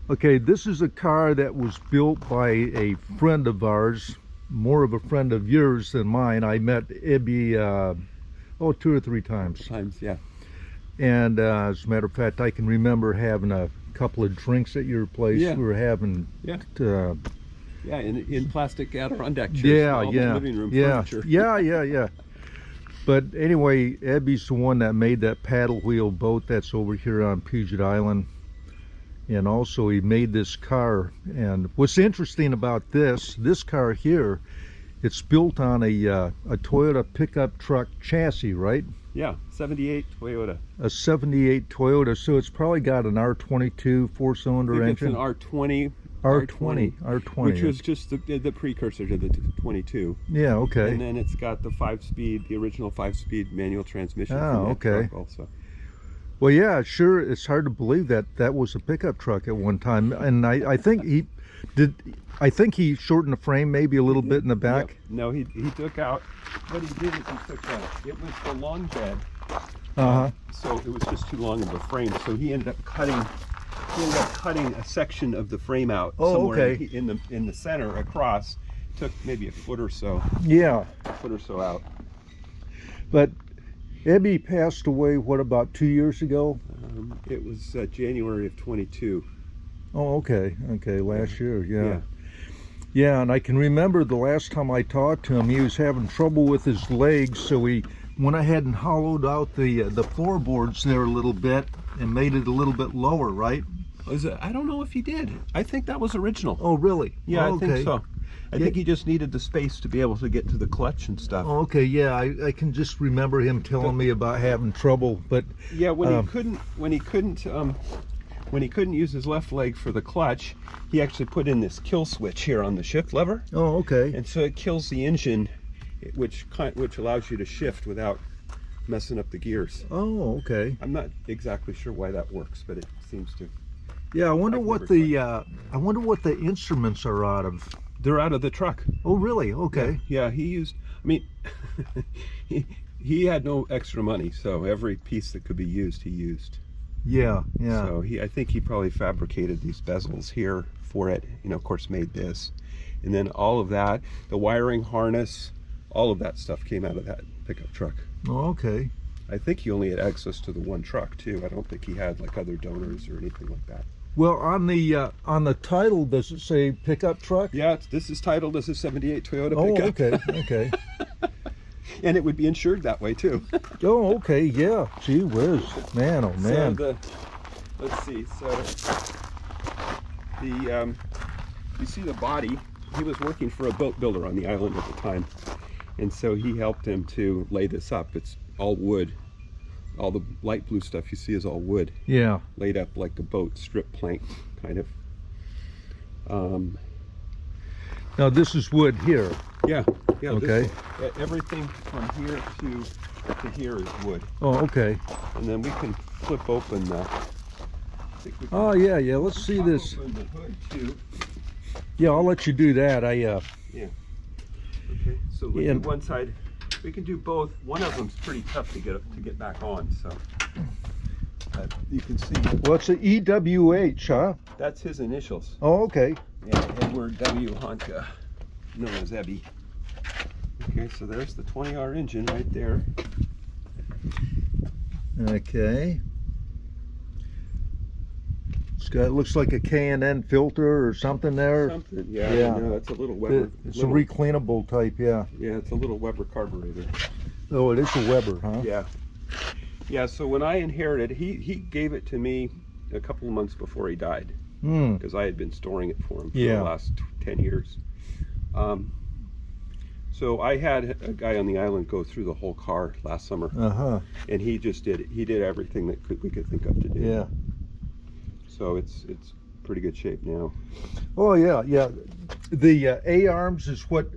Okay, this is a car that was built by a friend of ours, more of a friend of yours than mine. I met Ibby, 2 or 3 times. Times, yeah. And as a matter of fact, I can remember having a couple of drinks at your place. Yeah. We were having, Yeah. uh, Yeah, in plastic Adirondack chairs. yeah, all yeah, the living room yeah, furniture. yeah. But anyway, Ibby's the one that made that paddle wheel boat that's over here on Puget Island. And also he made this car. And what's interesting about this car here, it's built on a Toyota pickup truck chassis, right? Yeah, 78 Toyota. A 78 Toyota, so it's probably got an R22 four-cylinder engine. It's an R20. R20. Which was just the precursor to the 22. Yeah, okay. And then it's got the 5-speed, the original 5-speed manual transmission. Oh, okay. Also. Well, yeah, sure. It's hard to believe that was a pickup truck at one time, and I think he did. I think he shortened the frame maybe a little bit in the back. Yep. No, he took out. What he did is he took out. It was the long bed. So it was just too long of a frame. So he ended up cutting. He ended up cutting a section of the frame out somewhere okay. in the center across. Took maybe a foot or so. Yeah. A foot or so out. But Ibby passed away, what, about 2 years ago? It was January of 22. Oh, okay. Okay, last year, yeah. Yeah, and I can remember the last time I talked to him, he was having trouble with his legs, so we went ahead and hollowed out the floorboards there a little bit and made it a little bit lower, right? I don't know if he did. I think that was original. Oh, really? Yeah, oh, I think so. I think he just needed the space to be able to get to the clutch and stuff. Oh, okay, yeah, I can just remember him telling me about having trouble, but yeah, when he couldn't use his left leg for the clutch, he actually put in this kill switch here on the shift lever. Oh, okay. And so it kills the engine, which allows you to shift without messing up the gears. Oh, okay. I'm not exactly sure why that works, but it seems to. Yeah, I wonder what the instruments are out of. They're out of the truck. Oh, really? Okay. Yeah, he used. I mean, he had no extra money, so every piece that could be used, he used. Yeah. So I think he probably fabricated these bezels here for it. Of course, made this, and then all of that, the wiring harness, all of that stuff came out of that pickup truck. Oh, okay. I think he only had access to the one truck too. I don't think he had like other donors or anything like that. Well, on the title, does it say pickup truck? Yeah, this is titled as a 78 Toyota pickup. Oh, okay. And it would be insured that way too. Oh, okay, yeah. Gee whiz, man, oh man. So let's see. So the you see the body. He was working for a boat builder on the island at the time, and so he helped him to lay this up. It's all wood. All the light blue stuff you see is all wood. Yeah. Laid up like a boat, strip plank, kind of. Now this is wood here. Yeah. Okay. Everything from here to here is wood. Oh, okay. And then we can flip open the. Oh yeah. Let's see this. Open the hood too. Yeah, I'll let you do that. Yeah. Okay. So we do one side. We can do both. One of them's pretty tough to get back on. So you can see. Well, it's an EWH, huh? That's his initials. Oh, okay. Yeah, Edward W. Honka, known as Ebby. Okay, so there's the 20R engine right there. Okay. It looks like a K&N filter or something there. Something, yeah. No, it's a little Weber. It's a recleanable type, yeah. Yeah, it's a little Weber carburetor. Oh, it is a Weber, huh? Yeah. Yeah, so when I inherited, he gave it to me a couple of months before he died. Because I had been storing it for him for the last 10 years. So I had a guy on the island go through the whole car last summer. And he just did it. He did everything that we could think of to do. Yeah. So it's pretty good shape now. Oh yeah. The A-arms is what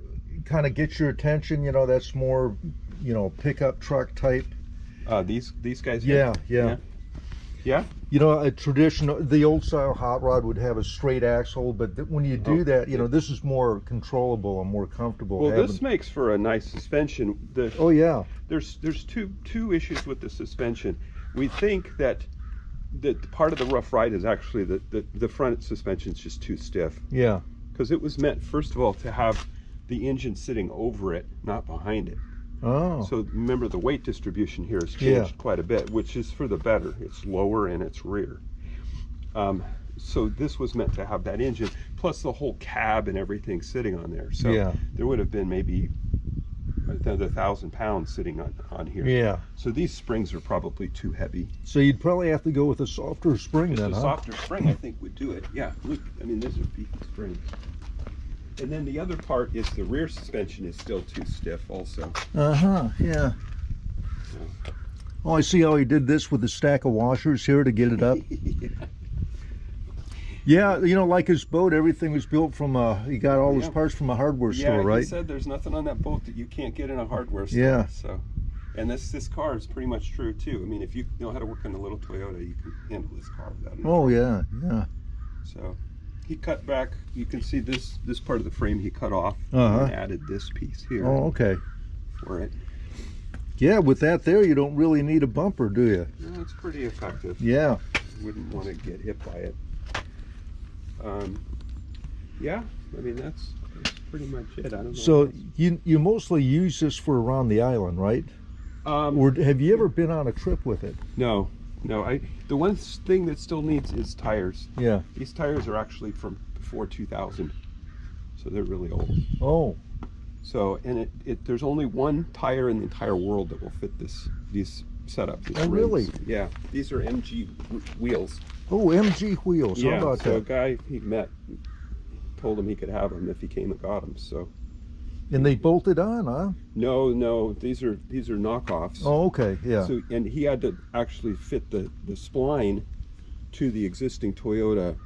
kind of gets your attention. That's more, pickup truck type. These guys. Yeah. Yeah. A traditional, the old style hot rod would have a straight axle, but when you do that, this is more controllable and more comfortable. Well, this makes for a nice suspension. Oh yeah. There's two issues with the suspension. We think that the part of the rough ride is actually the front suspension is just too stiff. Yeah. Because it was meant, first of all, to have the engine sitting over it, not behind it. Oh. So remember, the weight distribution here has changed quite a bit, which is for the better. It's lower in its rear. So this was meant to have that engine, plus the whole cab and everything sitting on there. So there would have been maybe another 1,000 pounds sitting on here. Yeah. So these springs are probably too heavy. So you'd probably have to go with a softer spring then, A huh? softer spring, I think, would do it. Yeah. Look, I mean, these are beefy springs. And then the other part is the rear suspension is still too stiff also. Uh-huh, yeah. Oh, I see how he did this with a stack of washers here to get it up. Yeah, you know, like his boat, everything was built from he got all his parts from a hardware store, right? Yeah, he said there's nothing on that boat that you can't get in a hardware store. Yeah. So, and this car is pretty much true too. I mean, if you know how to work on a little Toyota, you can handle this car without any Oh, trouble. yeah. So he cut back, you can see this part of the frame he cut off and added this piece here. Oh, okay. For it. Yeah, with that there, you don't really need a bumper, do you? No, it's pretty effective. Yeah. Wouldn't want to get hit by it. Yeah, I mean, that's pretty much it. I don't know. So you mostly use this for around the island, right? Or have you ever been on a trip with it? No. The one thing that still needs is tires. Yeah. These tires are actually from before 2000, so they're really old. Oh. So, and there's only one tire in the entire world that will fit these setups. Oh, really? Yeah. These are MG wheels. Oh, MG wheels. Yeah. How about So a that? guy he met told him he could have them if he came and got them. So. And they bolted on, huh? No, these are knockoffs. Oh, okay, yeah. So, and he had to actually fit the spline to the existing Toyota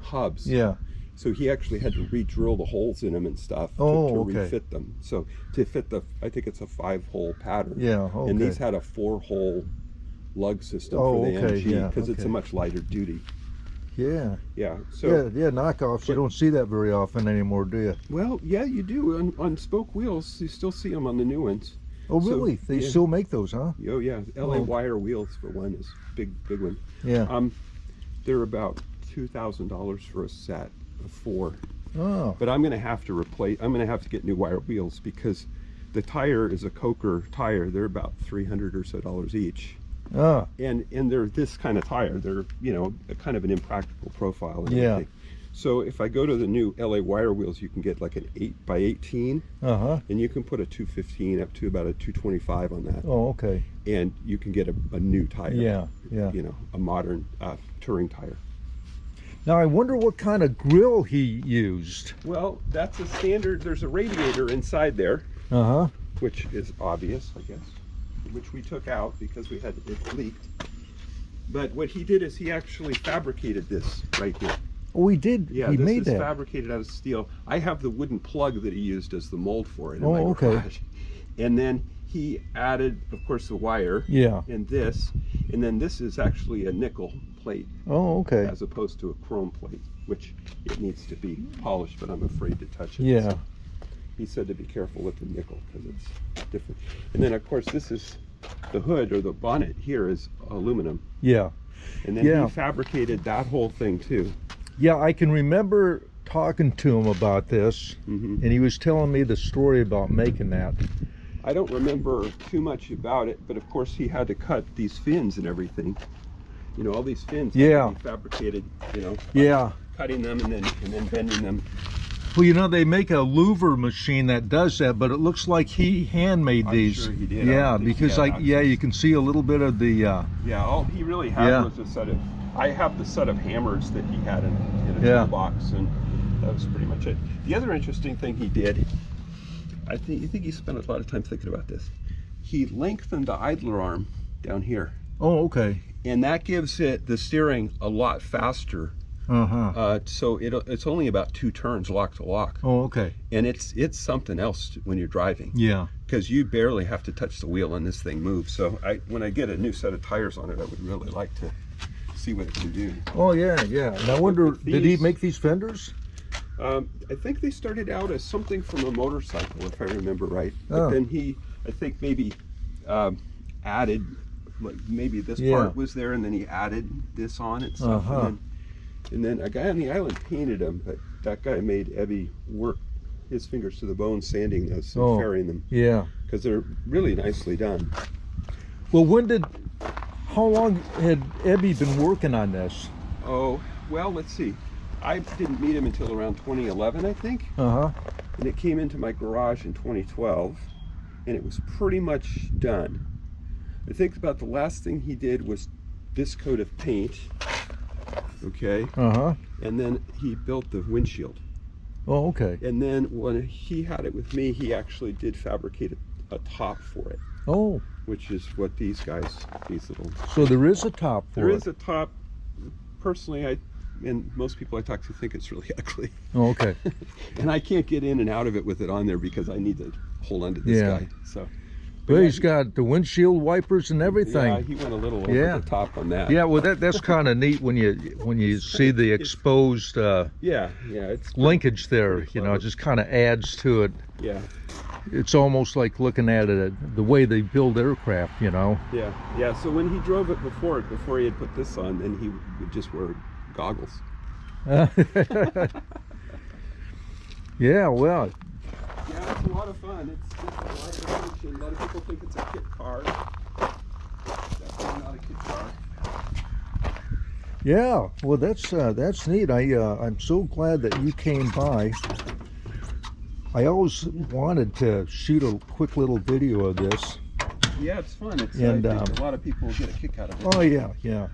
hubs. Yeah. So he actually had to re-drill the holes in them and stuff to refit them. So to fit I think it's a 5-hole pattern. Yeah, okay. And these had a 4-hole lug system for the MG because it's a much lighter duty. Yeah. Yeah. So yeah, knockoffs. You don't see that very often anymore, do you? well, yeah, you do on spoke wheels. You still see them on the new ones. Oh, really? They still make those, huh? Oh, yeah. LA Wire wheels for one is big one. Yeah. They're about $2,000 for a set of 4. Oh. But I'm going to have to get new wire wheels because the tire is a Coker tire. They're about $300 or so each. Ah. And they're this kind of tire. They're, you know, a kind of an impractical profile and Yeah. everything. So if I go to the new LA Wire wheels, you can get like an 8x18, and you can put a 215 up to about a 225 on that. Oh, okay. And you can get a new tire. Yeah. You know, a modern touring tire. Now I wonder what kind of grill he used. Well, that's a standard. There's a radiator inside there, which is obvious, I guess, which we took out because it leaked. But what he did is he actually fabricated this right here. Oh, he did. Yeah, he this made is that. Fabricated out of steel. I have the wooden plug that he used as the mold for it in Oh, my okay. garage. And then he added, of course, the wire. Yeah. And then this is actually a nickel plate. Oh, okay. As opposed to a chrome plate, which it needs to be polished, but I'm afraid to touch it. Yeah. So he said to be careful with the nickel because it's different. And then, of course, this is the hood or the bonnet here is aluminum. Yeah. And then he fabricated that whole thing too. Yeah, I can remember talking to him about this, and he was telling me the story about making that. I don't remember too much about it, but of course he had to cut these fins and everything. You know, all these fins had to be fabricated, you know. Yeah. Cutting them and then bending them. Well, you know, they make a louver machine that does that, but it looks like he handmade these. I'm sure he did. Yeah, because you can see a little bit of the. Yeah, all he really had was a set of. I have the set of hammers that he had in a toolbox, and that was pretty much it. The other interesting thing he did, I think he spent a lot of time thinking about this. He lengthened the idler arm down here. Oh, okay. And that gives it the steering a lot faster. So it's only about 2 turns lock to lock. Oh, okay. And it's something else when you're driving. Yeah. Because you barely have to touch the wheel and this thing moves. So when I get a new set of tires on it, I would really like to see what it can do. Oh, yeah. And I wonder, did he make these fenders? I think they started out as something from a motorcycle, if I remember right. But then he, I think maybe added like maybe this Yeah. part was there, and then he added this on and stuff. Uh-huh. And then a guy on the island painted them, but that guy made Ebby work his fingers to the bone sanding those and Oh. fairing them, Yeah. because they're really nicely done. Well, how long had Ebby been working on this? Oh, well, let's see. I didn't meet him until around 2011, I think. Uh-huh. And it came into my garage in 2012, and it was pretty much done. I think about the last thing he did was this coat of paint, okay? Uh-huh. And then he built the windshield. Oh, okay. And then when he had it with me, he actually did fabricate a top for it, Oh, which is what these little... so there is a top for There it. is a top. Personally, and most people I talk to think it's really ugly. Oh, okay. And I can't get in and out of it with it on there because I need to hold on to this Yeah. guy. So, Well, he's got the windshield wipers and everything. yeah, he went a little over Yeah. the top on that. Yeah, well, that's kind of neat when you see the exposed yeah, it's pretty, linkage there. pretty You know, clever. it just kind of adds to it. yeah, It's almost like looking at it the way they build aircraft. You know. yeah. So when he drove it before he had put this on, then he would just wear goggles. Yeah, well, Yeah, it's a lot of fun. It's a lot of attention. A lot of people think it's a kit car. Definitely not a kit car. yeah, well, that's neat. I'm so glad that you came by. I always wanted to shoot a quick little video of this. Yeah, it's fun. And, I think a lot of people get a kick out of it. Oh yeah, yeah.